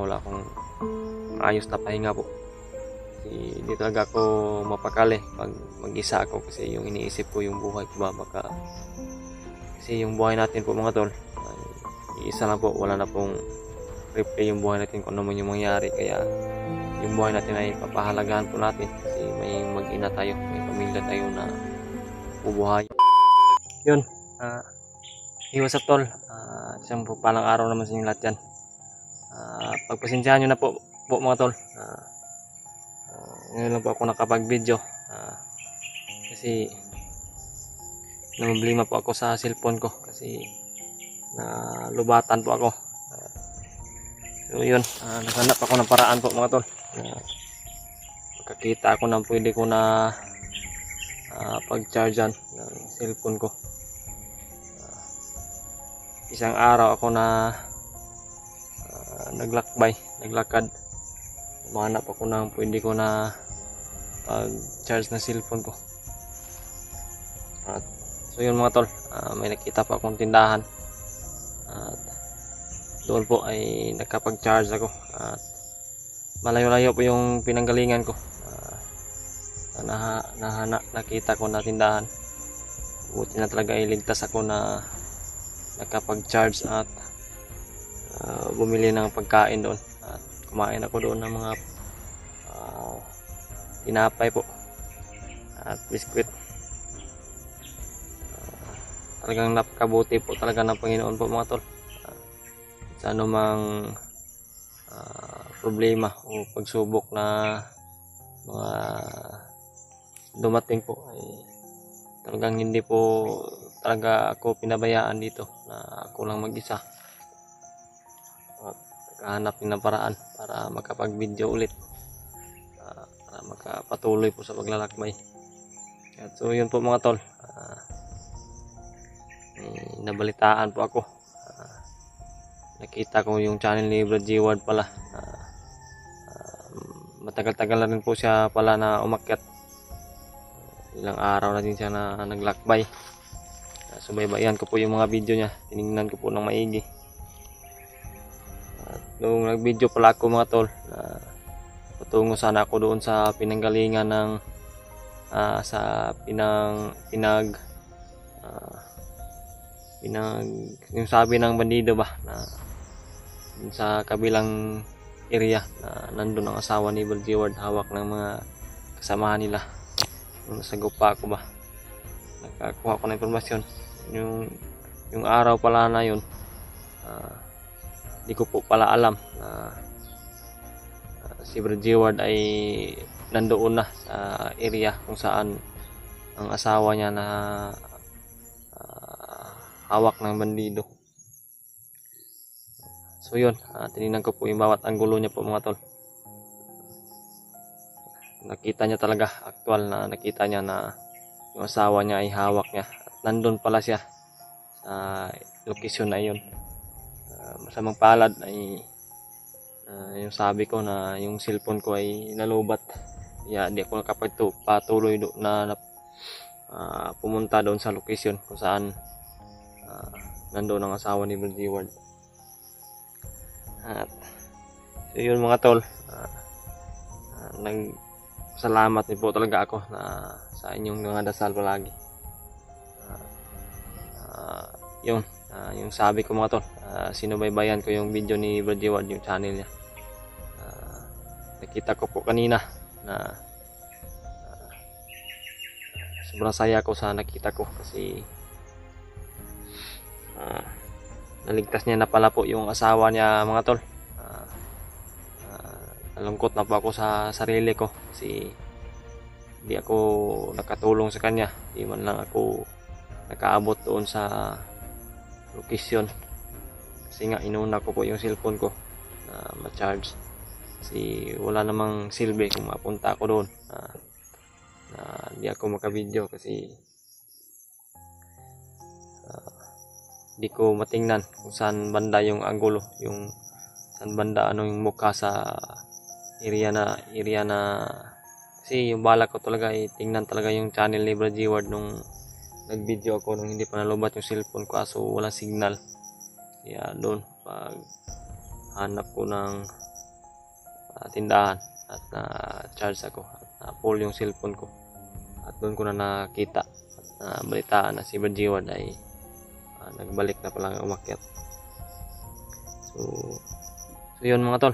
wala akong maayos na pahinga po. Kasi hindi talaga ako mapakali pag mag-isa ako, kasi yung iniisip ko yung buhay ko ba, baka kasi yung buhay natin po mga tol ay isa lang po, wala na pong replay yung buhay natin kung ano man yung mangyari. Kaya yung buhay natin ay papahalagahan po natin kasi may mag-ina tayo, may pamilya tayo na bubuhay. Yun, what's up tol, isang po palang araw naman sa inyo lahat yan. Pagpasensyahan nyo na po mga tol, ngayon lang po ako nakapag video kasi namumblima po ako sa cellphone ko kasi nalubatan po ako. So yun, naghanap ako ng paraan po mga tol, makakita ako ng pwede ko na pag-chargean ng cellphone ko. Isang araw ako na naglakad, umanap ako ng pwede ko na pag-charge ng cellphone ko. So yun mga tol, may nakita pa akong tindahan at doon po ay nakapag-charge ako at malayo-layo po yung pinanggalingan ko. Nakita ko na tindahan, buti na talaga iligtas ako na nakapag-charge at bumili ng pagkain doon at kumain ako doon ng mga tinapay po at biskwit. Talagang napakabuti po talaga ng Panginoon po mga tol. Sa anumang problema o pagsubok na mga dumating po ay talagang hindi po talaga ako pinabayaan dito na ako lang mag-isa at naghahanap ng paraan para makapag-video ulit, para makapatuloy po sa paglalakbay. At so yun po mga tol, nabalitaan po ako, nakita ko yung channel ni Brad G-Ward pala, matagal-tagal na rin po siya pala na umakyat, ilang araw na din siya na naglakbay. Subaybayan ko po yung mga video niya, tinignan ko po ng maigi. At nung nag-video pala ako mga tol, patungo sana ako doon sa pinanggalingan ng yung sabi ng bandido ba na sa kabilang area na nandun ang asawa ni Brad G-Ward, hawak ng mga kasamahan nila. Nung nasa gupa ako ba, nakakuha ko ng informasyon. Yung araw pala na yun, di ko po pala alam na si Brad G-Ward ay nandoon na sa area kung saan ang asawa niya na hawak ng bandido. So yun, tinignan ko po yung bawat anggulo niya po mga tol. Nakita niya talaga, actual na nakita niya na yung asawa niya ay hawak niya at nandun pala siya sa location na yun. Masamang palad ay yung sabi ko na yung cellphone ko ay nalubat, kaya di ako nakapagpatuloy na pumunta doon sa location kung saan nandun ang asawa ni Brad G-Ward. At so yun mga tol, salamat din po talaga ako sa inyong mga dasal palagi. Yung sabi ko mga tol, sinubaybayan ko yung video ni Brad G-Ward, yung channel niya. Nakita ko po kanina na sobrang saya ko sa nakita ko kasi naligtas niya na pala po yung asawa niya mga tol. Nalungkot na po ako sa sarili ko kasi hindi ako nakatulong sa kanya, hindi man lang ako nakaabot doon sa location kasi nga inuna ko po yung cellphone ko na ma-charge kasi wala namang silbi kung mapunta ako doon na hindi ako makavideo kasi hindi ko matingnan kung saan banda yung anggulo, yung saan banda yung mukha sa area na kasi yung balak ko talaga ay tingnan talaga yung channel ni Brad G-Ward nung nag-video ako nung hindi pa nalubat yung cellphone ko, aso walang signal. Kaya doon pag hanap ko ng tindahan at na-charge ako at full yung cellphone ko. At doon ko na nakita at balitaan na si Brad G-Ward ay nagbalik na palang umakyat. So yun mga tol,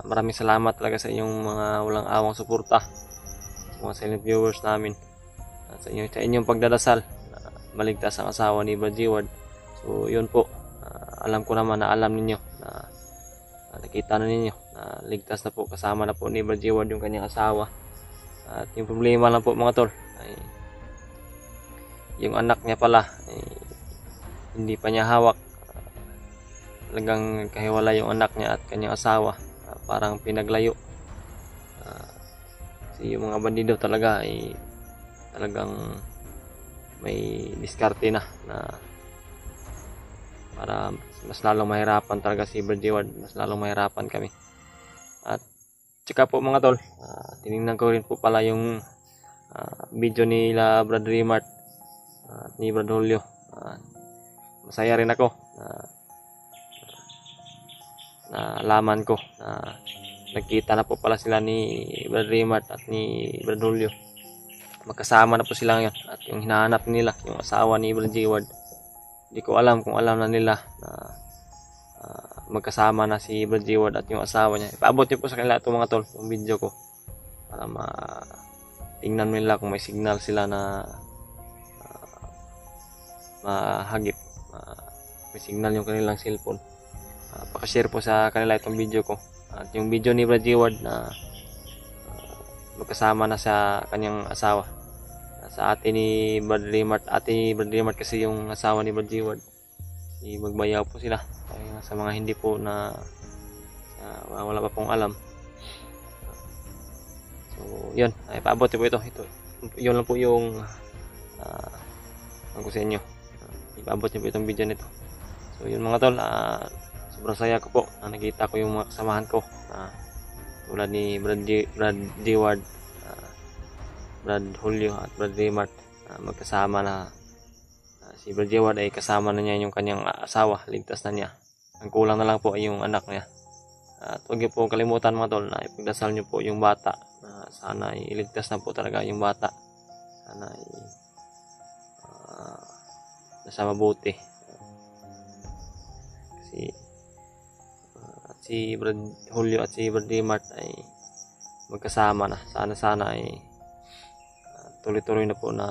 maraming salamat talaga sa inyong mga walang awang suporta, sa mga silent viewers namin, at sa inyong pagdadasal na maligtas ang asawa ni Brad G-Ward. So yun po, alam ko naman na alam ninyo na nakita na ninyo na ligtas na po, kasama na po ni Brad G-Ward yung kanyang asawa. At yung problema lang po mga tol ay yung anak niya pala ay hindi pa niya hawak. Talagang kahiwalay yung anak niya at kanyang asawa, parang pinaglayo. Kasi yung mga bandido talaga ay talagang may diskarte na para mas lalong mahirapan talaga si Brad G-Ward, mas lalong mahirapan kami. At tsaka po mga tol, tinignan ko rin po pala yung video nila Brad Remart at ni Brad Julio. Masaya rin ako na laman ko na nagkita na po pala sila ni Brad Remart at ni Brad Julio. Magkasama na po sila ngayon, at yung hinahanap nila yung asawa ni Brad G-Ward, hindi ko alam kung alam na nila na magkasama na si Brad G-Ward at yung asawa niya. Ipaabot niyo po sa kanila ito mga tol, yung video ko, para tingnan nila kung may signal sila na mahagip, may signal yung kanilang cellphone. Pakashare po sa kanila itong video ko at yung video ni Brad G-Ward na magkasama na sa kanyang asawa. Sa ate ni Brad Remart, kasi yung asawa ni Brad G-Ward, magbayaw po sila. Kaya sa mga hindi po na wala pa pong alam, so yun, ay paabot po ito yun lang po yung ang ko sa inyo. Ipaabot niyo po itong video nito. So yun mga tol, sobrang saya ko po na nakita ko yung mga kasamahan ko, tulad ni Brad G-Ward, Brad Julio at Brad Remart. Magkasama na, si Brad G-Ward ay kasama na niya yung kanyang asawa, ligtas na niya. Ang kulang na lang po ay yung anak niya. At huwag niyo po kalimutan mga tol na ipagdasal niyo po yung bata, sana iligtas na po talaga yung bata, sana nasa mabuti. Kasi si Brad Julio at si Brad Remart ay magkasama na. Sana ay tuloy-tuloy na po na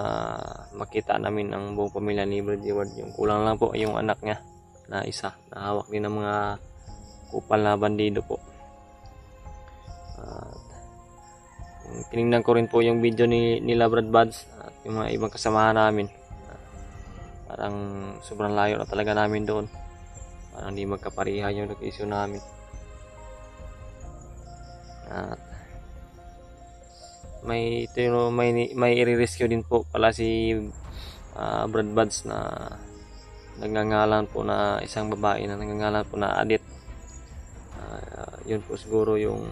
makita namin ang buong pamilya ni Brad G-Ward. Yung kulang lang po ay yung anak niya na isa, na hawak din ng mga kupal na bandido po. Tinignan ko rin po yung video nila Brad Buds at yung mga ibang kasamahan namin. Parang sobrang layo na talaga namin doon, parang hindi magkapariha yung location namin. At may i-rescue din po pala si Brad Buds na nagngangalan po na isang babae na nagngangalan po na Adit. Yun po siguro yung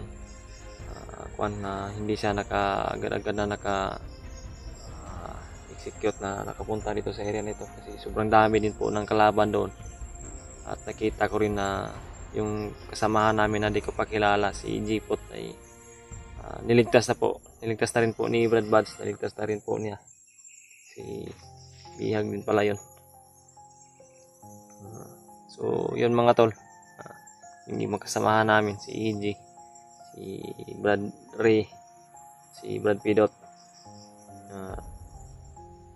na hindi siya agad-agad na execute na nakapunta dito sa area nito, kasi sobrang dami din po ng kalaban doon. At nakita ko rin na yung kasamahan namin na di ko pa kilala, si G-Pot, ay niligtas na rin po ni Brad Buds, niligtas na rin po niya. Si Bihag din pala yun. So yun mga tol, hindi magkasamahan namin si EG, si Brad Ray, si Brad Pidot,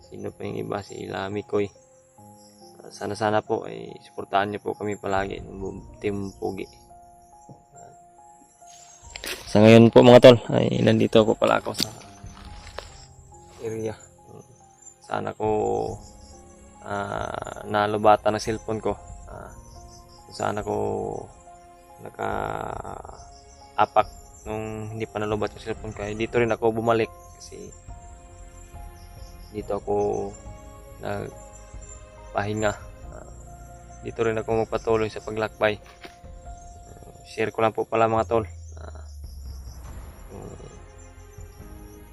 sino pa yung iba, si Lamikoy. Sana po ay suportahan niyo po kami palagi ng Team Pugi. Sa ngayon po mga tol ay nandito po pala ako sa area. Sana ko nalubatan ng cellphone ko. Sana ko naka-apak nung hindi pa nalubat yung cellphone ko. Dito rin ako bumalik kasi dito ako nagpahinga. Dito rin ako magpatuloy sa paglakbay. Share ko lang po pala mga tol.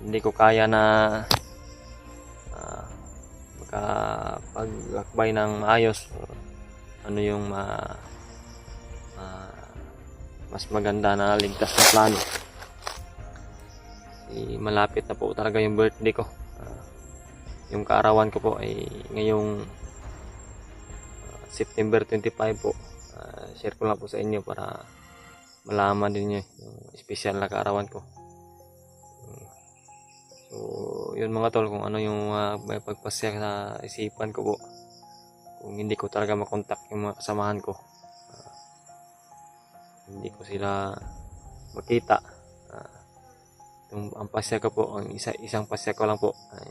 Hindi ko kaya na makapaglakbay ng maayos, ano yung mas maganda na ligtas na plano. Malapit na po talaga yung birthday ko. Yung kaarawan ko po ay ngayong September 25 po. Share ko lang po sa inyo para malaman din nyo yung special na kaarawan ko. So yun mga tol, kung ano yung may pagpasya sa isipan ko po, kung hindi ko talaga makontak yung mga kasamahan ko, hindi ko sila makita, ang pasya ko po, ang isang pasya ko lang po ay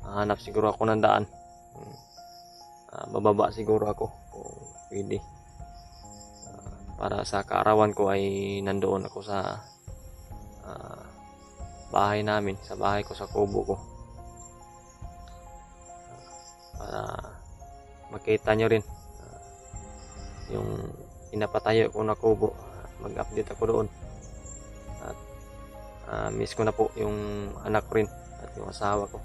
hanap siguro ako ng daan. Bababa siguro ako kung pwede, para sa kaarawan ko ay nandoon ako sa bahay namin, sa bahay ko sa kubo ko, para makita nyo rin yung pinapatayo ko na kubo. Mag-update ako doon, at miss ko na po yung anak ko rin at yung asawa ko,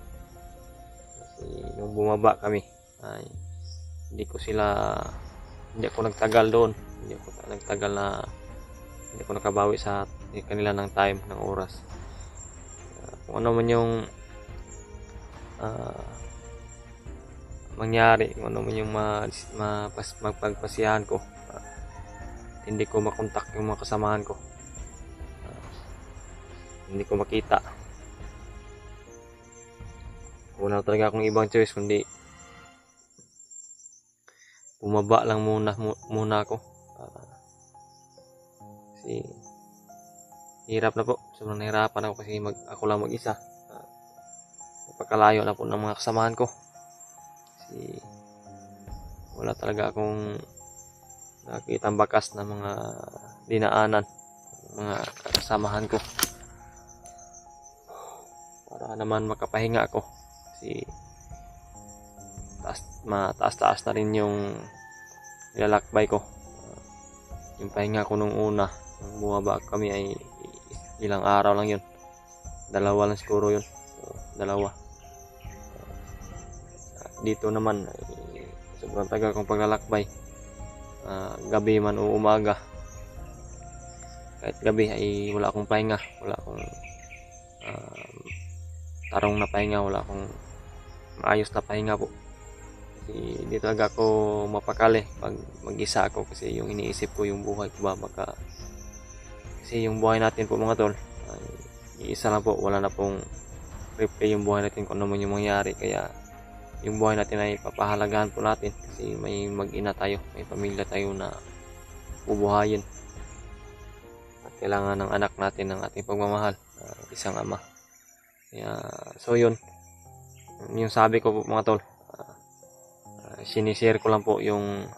kasi nung bumaba kami ay hindi ako nagtagal doon, hindi ako nakabawi sa kanila ng time, ng oras. Kung ano man yung mangyari, kung ano man yung magpagpasiyahan ko, hindi ko makontak yung mga kasamahan ko, hindi ko makita. Wala talaga akong ibang choice kundi bumaba lang muna ako, kasi hirap na po, sobrang nahirapan ako kasi ako lang mag-isa. Napakalayo na po ng mga kasamahan ko, kasi wala talaga akong nakitang bakas na mga dinaanan, mga kasamahan ko, para naman makapahinga ako, kasi mataas-taas na rin yung nilalakbay ko. Yung pahinga ko nung una, nung bumaba kami, ay ilang araw lang yun, 2 lang siguro yun, so, 2. Dito naman ay sobrang tagal kong paglalakbay, gabi man o umaga. Kahit gabi ay wala akong pahinga, wala akong tarong na pahinga, wala akong maayos na pahinga po. Kasi hindi talaga ako mapakali pag mag-isa ako, kasi yung iniisip ko yung buhay ko ba kasi yung buhay natin po mga tol ay iisa lang po, wala na pong replay yung buhay natin kung ano man yung mangyari. Kaya yung buhay natin ay papahalagahan po natin, kasi may mag-ina tayo, may pamilya tayo na bubuhayin, at kailangan ng anak natin ng ating pagmamahal, isang ama. Kaya so yun yung sabi ko po mga tol, sinishare ko lang po yung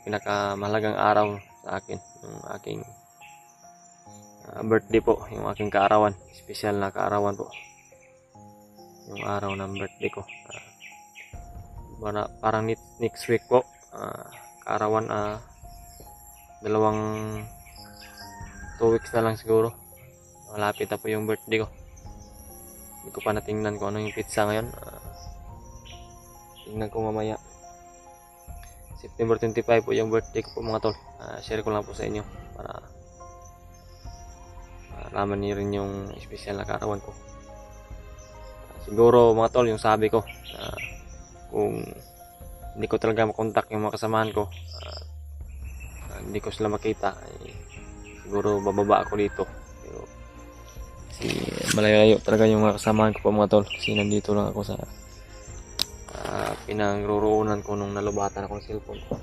pinakamahalagang araw sa akin, yung aking birthday po, yung aking kaarawan, special na kaarawan po, yung araw ng birthday ko. Parang next week po, kaarawan, 2 weeks na lang siguro, malapit na po yung birthday ko. Hindi ko pa natingnan kung ano yung pizza ngayon, tingnan ko mamaya. September 25 po yung birthday ko po mga tol. Share ko lang po sa inyo para malaman niyo rin yung special na kaarawan ko. Siguro mga tol, yung sabi ko, kung hindi ko talaga makontak yung mga kasamahan ko, hindi ko sila makita, siguro bababa ako dito. Pero kasi malayo talaga yung mga kasamahan ko po mga tol, kasi nandito lang ako sa pinangroroonan ko nung nalubatan akong cellphone ko.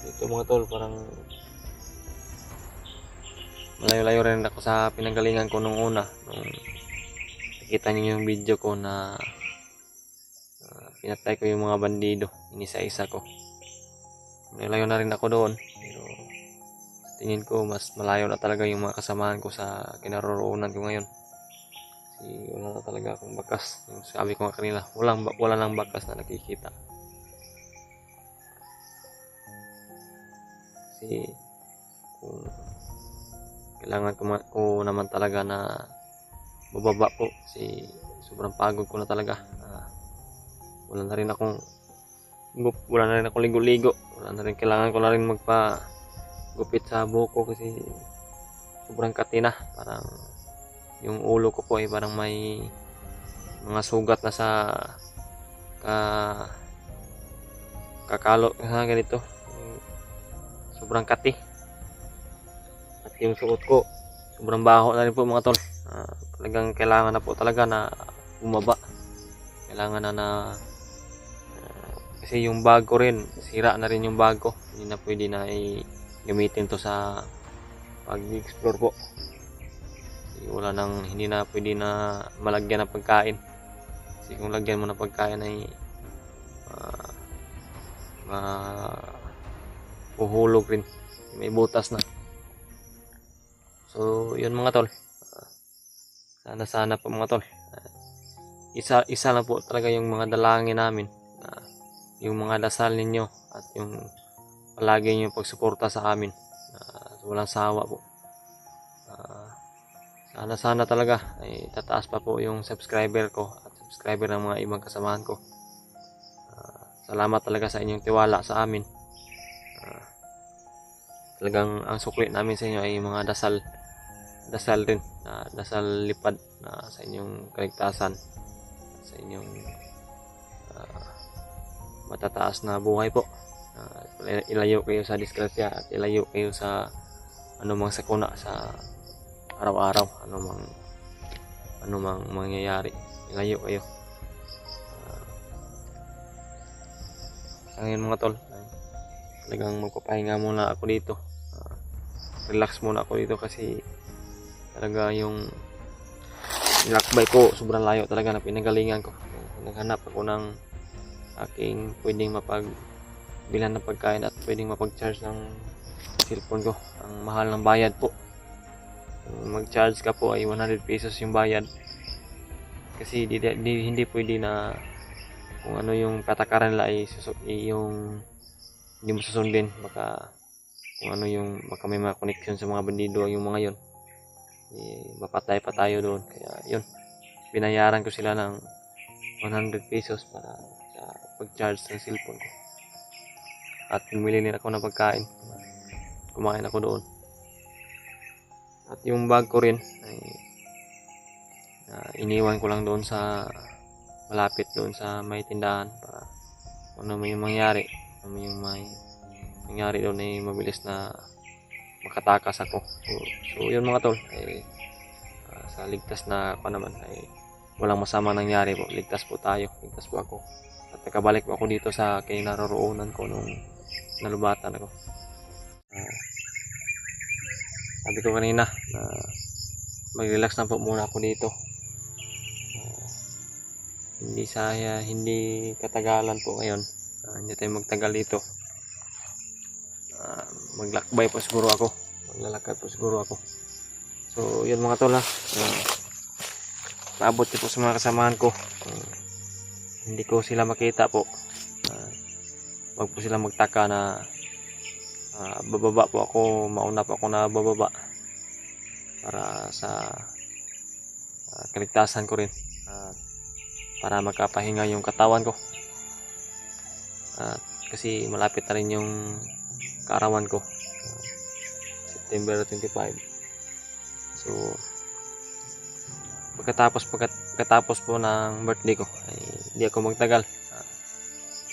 Dito mga tol, parang malayo-layo rin ako sa pinanggalingan ko nung una, nung nakita niyo yung video ko na pinatay ko yung mga bandido, inisa-isa ko. Malayo na rin ako doon, pero tingin ko mas malayo na talaga yung mga kasamahan ko sa kinaroroonan ko ngayon. Kasi wala na talaga akong bakas. Yung sabi ko nga kanila, wala nang bakas na nakikita. Kasi kung kailangan ko naman talaga na bababa po, kasi sobrang pagod ko na talaga. wala na rin akong ligo-ligo, wala na rin, kailangan ko na rin magpa-gupit sa buhok ko kasi sobrang kati na, parang yung ulo ko po ay parang may mga sugat na sa kakalo na ganito, sobrang kati. At yung suot ko sobrang baho na rin po mga tol. Talagang kailangan na po talaga na bumaba, kailangan na kasi yung bag ko rin, sira na rin yung bag ko, hindi na pwede na gamitin to sa pag-explore po. Wala nang, hindi na pwede na malagyan ng pagkain, kasi kung lagyan mo ng pagkain ay uhulog rin, may butas na. So yun mga tol, sana po mga tol, isa lang po talaga yung mga dalangin namin, yung mga dasal ninyo at yung palagi yung pagsuporta sa amin, walang sawa po. Sana talaga ay tataas pa po yung subscriber ko at subscriber ng mga ibang kasamahan ko. Salamat talaga sa inyong tiwala sa amin. Talagang ang sukli namin sa inyo ay mga dasal rin, dasal lipad sa inyong kaligtasan, sa inyong matataas na buhay po. Ilayo kayo sa disgrasya at ilayo kayo sa anumang sakuna sa araw-araw, anumang mangyayari, ilayo kayo. Sa ngayon mga tol, talagang magpapahinga muna ako dito, relax muna ako dito kasi talaga yung nilakbay ko sobrang layo talaga na pinagalingan ko. Naghanap ako ng aking pwedeng mapagbilhan ng pagkain at pwedeng mapag-charge ng cellphone ko. Ang mahal ng bayad po, mag-charge ka po ay 100 pesos yung bayad, kasi hindi pwede na kung ano yung patakaran nila ay yung hindi mo susundin, baka kung ano yung baka may mga connection sa mga bandido yung mga yon, mapatay pa tayo doon. Kaya yun, binayaran ko sila ng 100 pesos para sa pag-charge ng cellphone ko, at bumili din ako ng pagkain, kumain ako doon. At yung bag ko rin ay iniwan ko lang doon sa malapit doon sa may tindahan para kung ano may mangyari, doon ay mabilis na makatakas ako. So yun mga tol, ay sa ligtas na ako naman ay walang masama nangyari po, ligtas po tayo, ligtas po ako, at nakabalik po ako dito sa kinaroroonan ko nung nalubatan ako. Sabi ko kanina na mag-relax na po muna ako dito, hindi katagalan po ngayon, hindi tayo magtagal dito, maglakbay po siguro ako, maglalakad po siguro ako. So yun mga tol, maabot ko po sa mga kasamahan ko, hindi ko sila makita po, wag po sila magtaka na bababa po ako, mauna po ako na bababa para sa kaligtasan ko rin, para magkapahinga yung katawan ko, kasi malapit na rin yung kaarawan ko, September 25. So pagkatapos po ng birthday ko ay hindi ako magtagal,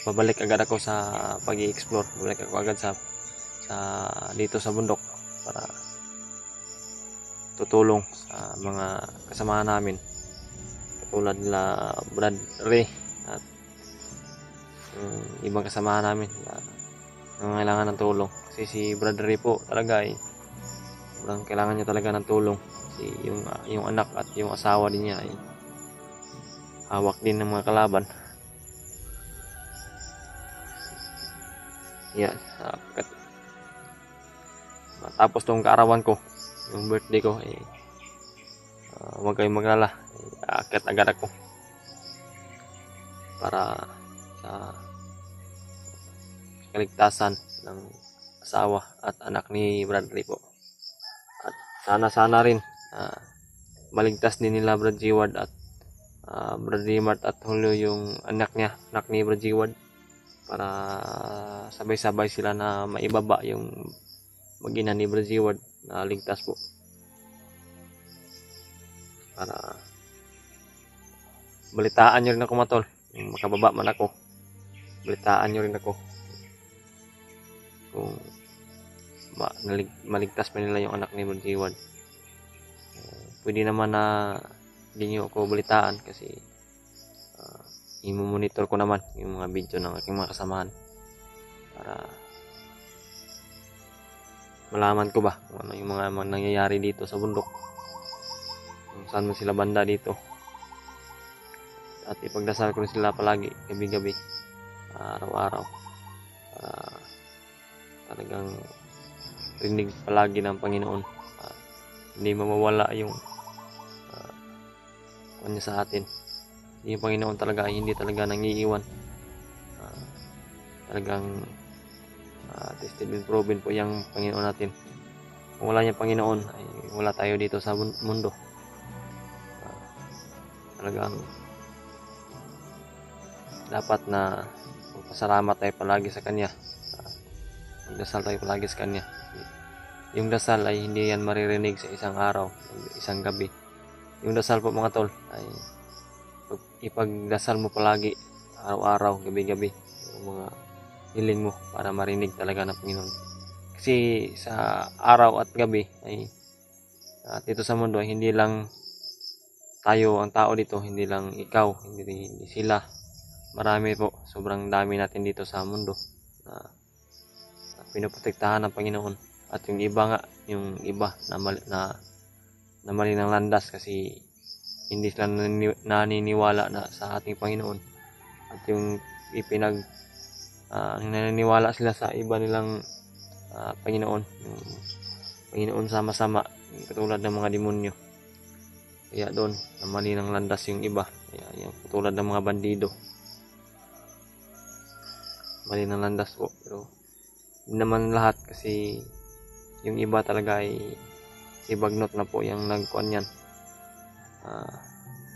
babalik agad ako sa pag-i-explore, babalik ako agad sa dito sa bundok para tutulong sa mga kasama namin katulad nila Brad Ray at ibang kasama namin na nangangailangan ng tulong. Kasi si Brad Ray po talaga ay sobrang kailangan niya talaga ng tulong, kasi yung anak at yung asawa din niya ay hawak din ng mga kalaban. Yeah, matapos tong kaarawan ko, yung birthday ko, huwag kayong maglala, aakyat agad ako para sa kaligtasan ng asawa at anak ni Bradley po. At sana rin maligtas din nila Brad Jeward at Brad Mart at Julio yung anak ni Brad Jiwad, para sabay-sabay sila na maibaba yung mag-ina ni Brad Jiwad na ligtas po, para balitaan nyo rin ako mga tol, yung makababa man ako, balitaan nyo rin ako kung maligtas pa nila yung anak ni Brad Jiwad. Pwede naman na hindi nyo ako balitaan kasi i-monitor ko naman yung mga video ng aking mga kasamahan para malaman ko ba kung ano yung mga nangyayari dito sa bundok, kung saan man sila banda dito. At ipagdasal ko rin sila palagi, gabi-gabi, araw-araw, para talagang rinig palagi ng Panginoon, hindi mawawala yung kanya sa atin. Yung Panginoon talaga ay hindi talaga nangiiwan. Talagang tested and proven po yung Panginoon natin. Kung wala niyang Panginoon ay wala tayo dito sa mundo. Talagang dapat na magpasalamat tayo palagi sa Kanya. Magdasal tayo palagi sa Kanya. Yung dasal ay hindi yan maririnig sa isang araw, isang gabi. Yung dasal po mga tol ay ipagdasal mo palagi, araw-araw, gabi-gabi, yung mga hiling mo para marinig talaga ng Panginoon. Kasi sa araw at gabi ay dito sa mundo ay hindi lang tayo ang tao dito, hindi lang ikaw, hindi sila. Marami po, sobrang dami natin dito sa mundo na pinoprotektahan ng Panginoon. At yung iba na mali ng landas kasi hindi sila naniniwala na sa ating Panginoon. At yung naniniwala sila sa iba nilang Panginoon, yung Panginoon sama-sama, katulad ng mga demonyo. Kaya doon, na mali ng landas yung iba. Kaya yung katulad ng mga bandido, mali ng landas po. Pero hindi naman lahat, kasi yung iba talaga ay si Bagnot na po yung nagkuhan yan.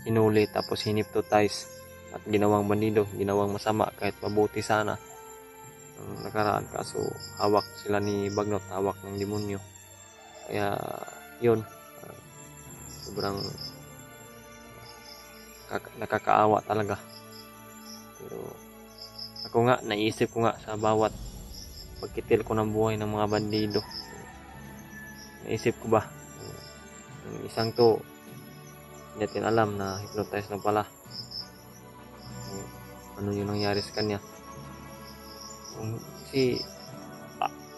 Hinuli tapos hinipnotize at ginawang bandido, ginawang masama kahit mabuti sana ang nakaraan, kaso hawak sila ni Bagnot, hawak ng demonyo. Kaya yun, sobrang nakakaawa talaga. Pero ako nga, naisip ko nga sa bawat pagkitil ko ng buhay ng mga bandido, naisip ko ba yung isang to hindi natin alam na hypnotize na pala, ano yung nangyari sa kanya. Kasi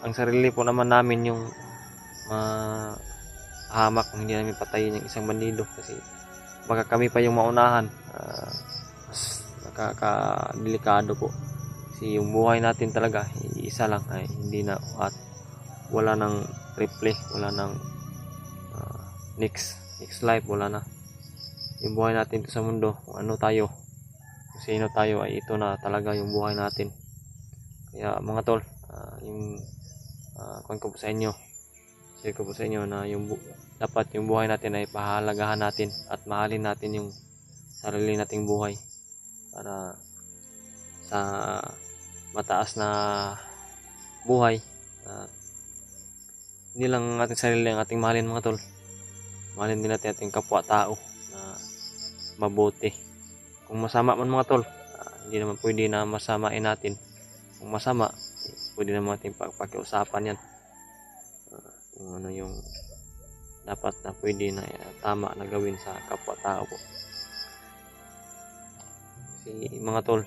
ang sarili po naman namin yung hamak kung hindi namin patayin yung isang bandido, kasi baka kami pa yung maunahan. Mas nakakadelikado po kasi yung buhay natin talaga isa lang, ay hindi na, at wala nang triple, wala nang next life, wala na. Yung buhay natin sa mundo, kung ano tayo, kung sino tayo, ay ito na talaga yung buhay natin. Kaya mga tol, yung kuwan ko po sa inyo, share ko po sa inyo na dapat yung buhay natin ay pahalagahan natin at mahalin natin yung sarili nating buhay, para sa mataas na buhay, hindi lang ating sarili ang ating mahalin mga tol, mahalin din natin ating kapwa-tao na mabuti. Kung masama man mga tol, hindi naman pwede na masamain natin. Kung masama, pwede naman natin pakiusapan yan, kung ano yung dapat na pwede na tama na gawin sa kapwa-tao po. Kasi mga tol,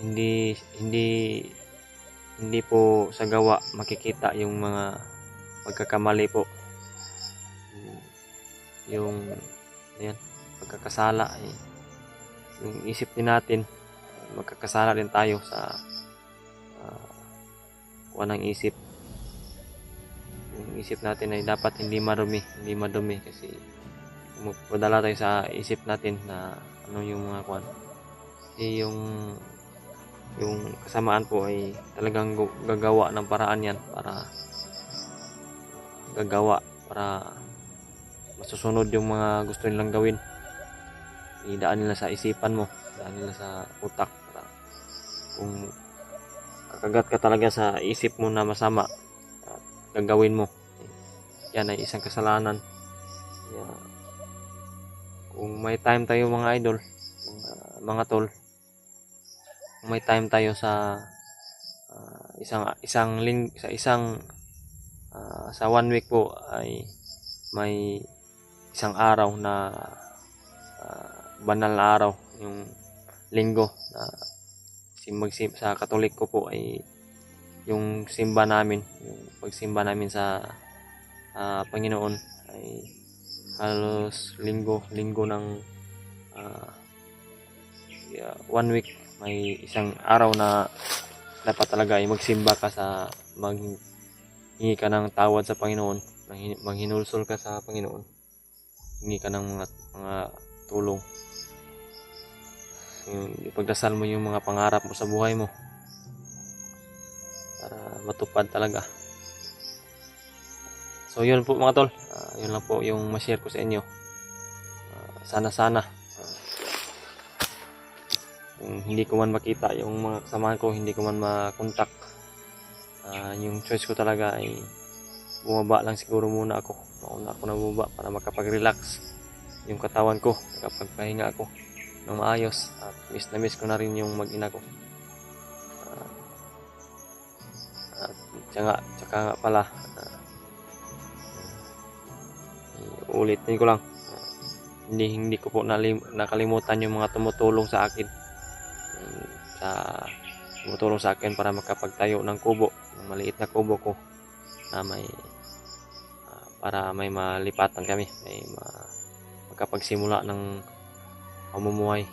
hindi po sa gawa makikita yung mga pagkakamali po, yung ayan, pagkakasala, yung isip din natin, magkakasala din tayo sa kuwanang isip. Yung isip natin ay dapat hindi madumi, kasi padala tayo sa isip natin na ano yung mga kuwan. Kasi yung kasamaan po ay talagang gagawa ng paraan yan para masusunod yung mga gusto nilang gawin. idaan nila sa isipan mo, idaan nila sa utak. Kung kakagat ka talaga sa isip mo na masama at gagawin mo, yan ay isang kasalanan. Kaya, kung may time tayo mga idol, mga tol, kung may time tayo sa sa 1 week po ay may isang araw na banal na araw, yung linggo na sa Katolik ko po ay yung simba namin, yung pagsimba namin sa Panginoon ay halos linggo ng 1 week may isang araw na dapat talaga ay magsimba ka sa maghingi ka ng tawad sa Panginoon, manghinulsol ka sa Panginoon, hingi ka ng mga tulong, ipagdasal mo yung mga pangarap mo sa buhay mo para matupad talaga. So yun po mga tol, yun lang po yung ma-share ko sa inyo. Sana kung hindi ko man makita yung mga kasamahan ko, hindi ko man makontak, yung choice ko talaga ay bumaba lang siguro muna ako. Mauna ako na bumaba para makapag-relax yung katawan ko, makapagpahinga ako ng maayos, at miss na miss ko na rin yung mag-ina ko. At tsaka nga pala, ulitin ko lang, hindi ko po nakalimutan yung mga tumutulong sa akin para makapagtayo ng kubo, ng maliit na kubo ko na para may malipatan kami, may makapagsimula ng pamumuhay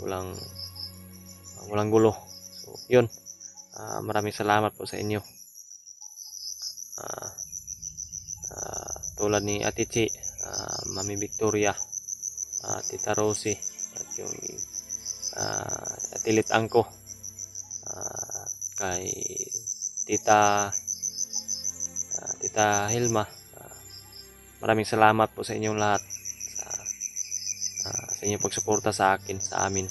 walang gulo. So yun, maraming salamat po sa inyo. Tulad ni Ate Chi, Mami Victoria, Tita Rosie, at yung Atilit Angko, kay Tita Hilma, maraming salamat po sa inyong lahat sa inyong pagsuporta sa amin.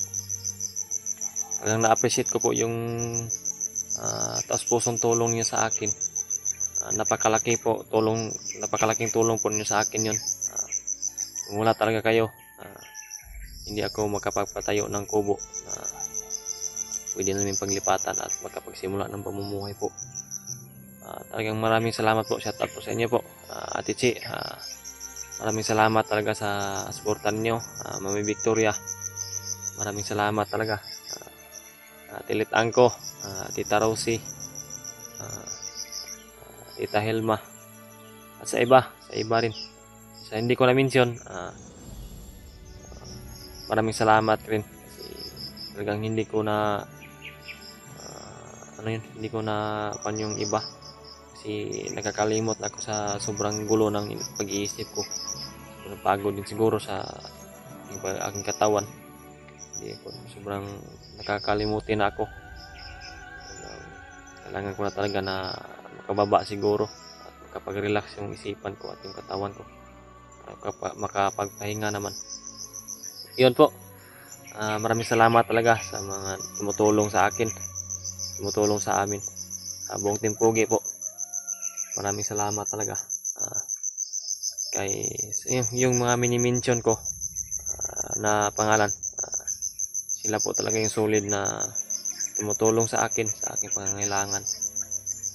Talagang na-appreciate ko po yung taos pusong tulong niyo sa akin. Napakalaking tulong po niyo sa akin yun. Kung wala talaga kayo, hindi ako makapagpatayo ng kubo na pwede namin paglipatan at makapagsimula ng pamumuhay po. Talagang maraming salamat po. Shout out po sa inyo po, Ate Chi. Maraming salamat talaga sa suporta niyo. Mami Victoria, maraming salamat talaga. Atilit Angko, Tita Rosie, Tita Helma, at sa iba rin sa hindi ko na mention. Maraming salamat rin kasi talagang hindi ko na yung iba kasi nakakalimot ako sa sobrang gulo ng pag-iisip ko. Napagod din siguro sa aking katawan. Hindi ko, sobrang nakakalimutin na ako. Kailangan ko na talaga na makababa siguro at makapag-relax yung isipan ko at yung katawan ko, makapagpahinga naman. Yun po, maraming salamat talaga sa mga tumutulong sa akin, tumutulong sa amin, buong Team Pogi po. Maraming salamat talaga. Kay yung mga mini-mention ko na pangalan, sila po talaga yung solid na tumutulong sa akin, sa aking pangangailangan.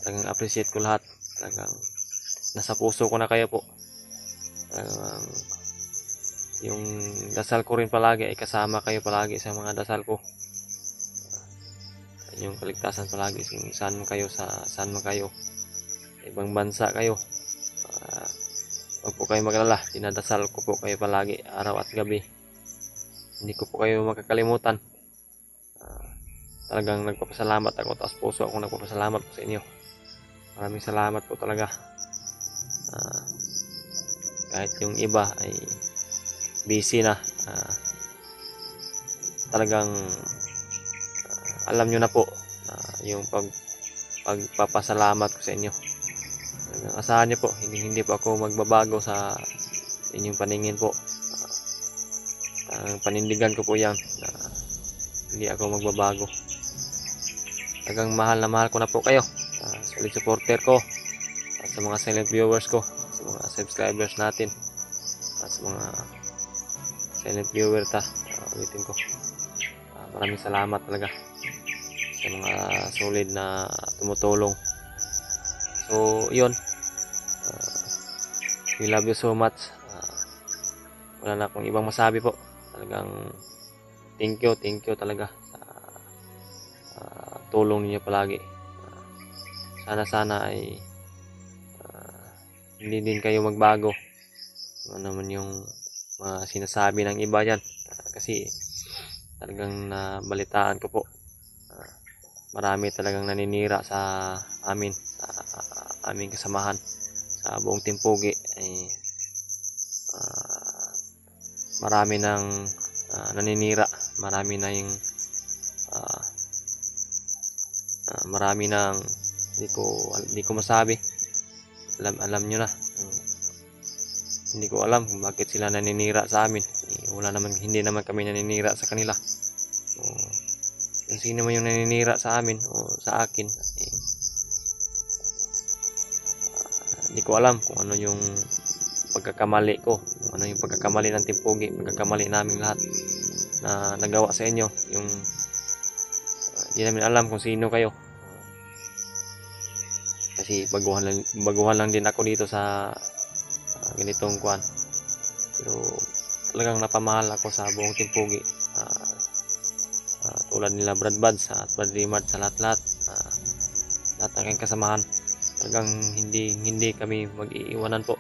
Talagang appreciate ko lahat. Talagang nasa puso ko na kayo po. Talagang yung dasal ko rin palagi ay kasama kayo palagi sa mga dasal ko. Yung kaligtasan palagi, saan man kayo, sa ibang bansa kayo, huwag po kayo maglala, dinadasal ko po kayo palagi araw at gabi. Hindi ko po kayo makakalimutan. Talagang nagpapasalamat ako, taas puso ako nagpapasalamat po sa inyo. Maraming salamat po talaga. Kahit yung iba ay busy na, talagang alam nyo na po yung pagpapasalamat ko sa inyo. Asahan nyo po, hindi po ako magbabago sa inyong paningin po. panindigan ko po yan na hindi ako magbabago. Talagang mahal na mahal ko na po kayo, solid supporter ko, at sa mga silent viewers ko, sa mga subscribers natin, at sa mga silent viewer ulitin ko, maraming salamat talaga sa mga solid na tumutulong. So yun, we love you so much. Wala na akong ibang masabi po. Talagang thank you talaga sa tulong niyo palagi. Sana ay hindi din kayo magbago. Ano naman yung mga sinasabi ng iba yan. Kasi talagang nabalitaan ko po. Marami talagang naninira sa amin, sa aming kasamahan sa buong Timpugi. Marami nang naninira, marami na yung marami nang hindi ko masabi. Alam nyo na. Hindi ko alam kung bakit sila naninira sa amin. Hindi naman kami naninira sa kanila. Kung sino man yung naninira sa amin o sa akin, hindi ko alam kung ano yung pagkakamali ko, kung ano yung pagkakamali ng Timpugi, pagkakamali naming lahat na nagawa sa inyo. Yung hindi namin alam kung sino kayo, kasi baguhan lang din ako dito sa ganitong kuan. Pero talagang napamahal ako sa buong Timpugi, tulad nila Brad Buds at Brad Rimard, sa lahat ng aking kasamahan. Talagang hindi kami mag-iiwanan po,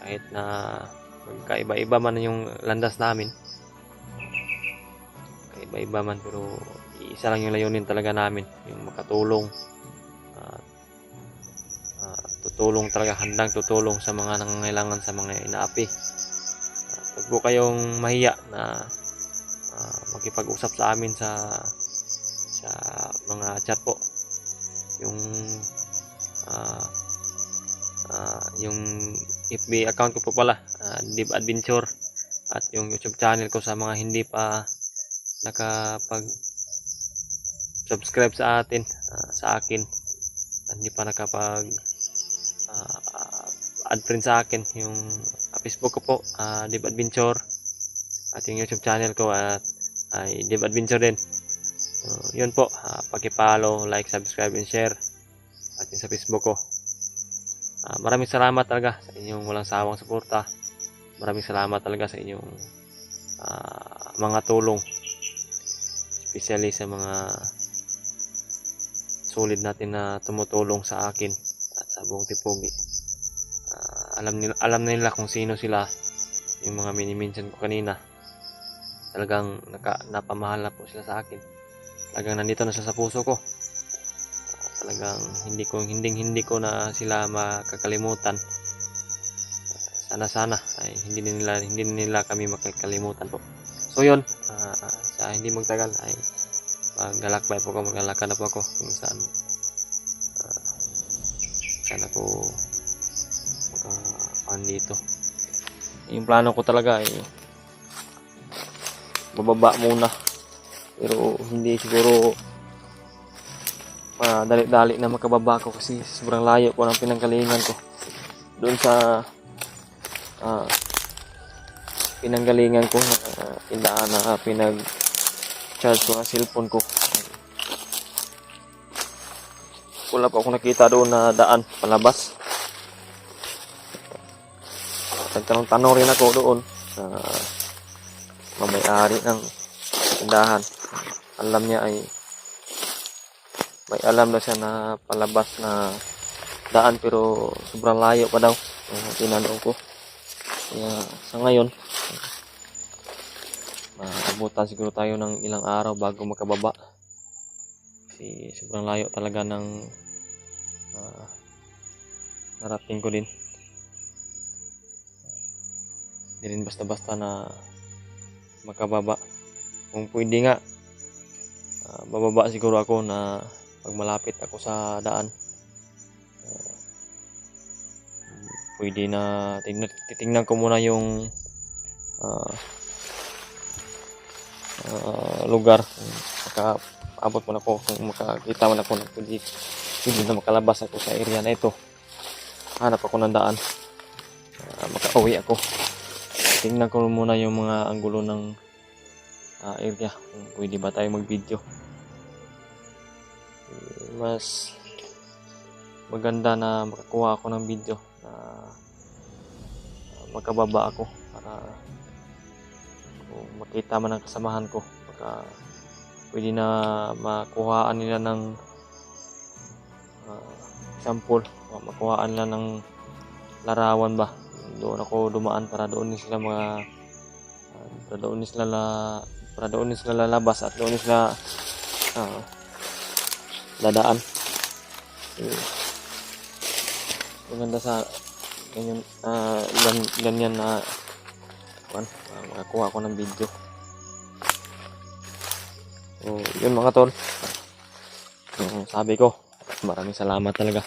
kahit na magkaiba-iba man yung landas namin, kaiba-iba man, pero isa lang yung layunin talaga namin, yung makatulong, tutulong talaga, handang tutulong sa mga nangangailangan, sa mga inaapi. Huwag po kayong mahiya na makipag-usap sa amin sa mga chat po. Yung FB account ko po pala, Div Adventure, at yung YouTube channel ko sa mga hindi pa nakapag-subscribe sa akin, hindi pa nakapag add friend sa akin, yung Facebook ko po, Div Adventure, at yung YouTube channel ko ay Div Adventure din. Yun po, paki-follow, like, subscribe, and share, at yung sa Facebook ko. Maraming salamat talaga sa inyong walang sawang suporta. Maraming salamat talaga sa inyong mga tulong, especially sa mga solid natin na tumutulong sa akin at sa buong Timpugi. Alam nila kung sino sila, yung mga mini-mention ko kanina. Talagang napamahal na po sila sa akin. Talagang nandito na sila sa puso ko. Talagang hindi ko na sila makakalimutan. Sana ay hindi nila kami makakalimutan po. So yun, sa hindi magtagal ay maglalakbay po ako, maglalakad na po ako kung saan ako makakaan dito. Yung plano ko talaga ay bababa muna, pero hindi siguro dali-dali na makababa ko, kasi sobrang layo po ng pinanggalingan ko doon sa pinanggalingan ko na tindahan na pinag-charge ko ang cellphone ko. Wala pa akong nakita doon na daan palabas. Nagtanong-tanong rin ako doon sa may-ari ng tindahan. Alam niya ay may alam na siya na palabas na daan, pero sobrang layo pa daw. Tinanong ko. Kaya sa ngayon, maabutan siguro tayo ng ilang araw bago makababa, kasi sobrang layo talaga ng narating ko din. Hindi rin basta-basta na makababa. Kung pwede nga, bababa siguro ako na pag malapit ako sa daan. Pwede na titingnan ko muna yung lugar. Makaabot man ako, kung makakita man ako na pwede na makalabas ako sa area na ito. Hanap ako ng daan. Makauwi ako. Tingnan ko muna yung mga anggulo ng area kung pwede ba tayo mag-video. Mas maganda na makakuha ako ng video na magkababa ako para kung makita man ang kasamahan ko, baka pwede na makuhaan nila ng sample, makuhaan nila ng larawan ba. Doon ako dumaan para doon sila para doon sila lalabas at doon sila dadaan. Maganda sa ganyan na makakuha ko ng video. So, yun mga tol, yung sabi ko, maraming salamat talaga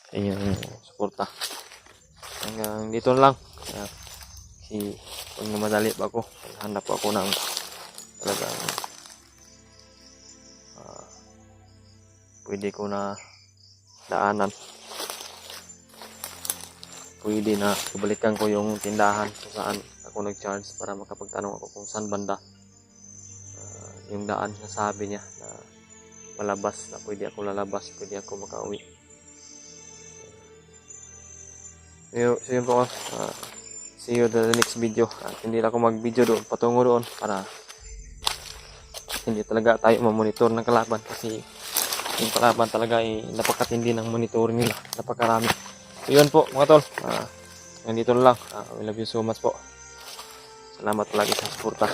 sa inyong suporta. Hanggang dito na lang. Kasi pag namadali pa ako, hanap ako ng talagang pwede ko na daanan. Pwede na ibalikan ko yung tindahan kung saan ako nag-charge para makapagtanong ako kung saan banda yung daan na sabi niya na malabas, na pwede ako lalabas, pwede ako makauwi. So yun po, see you the next video. At hindi ako mag-video doon, patungo doon para hindi talaga tayo mamonitor ng kalaban, kasi yung kalaban talaga ay napakatindi ng monitoring nila, napakarami. So yun po mga tol, nandito na lang. We love you so much po. Salamat palagi sa suporta.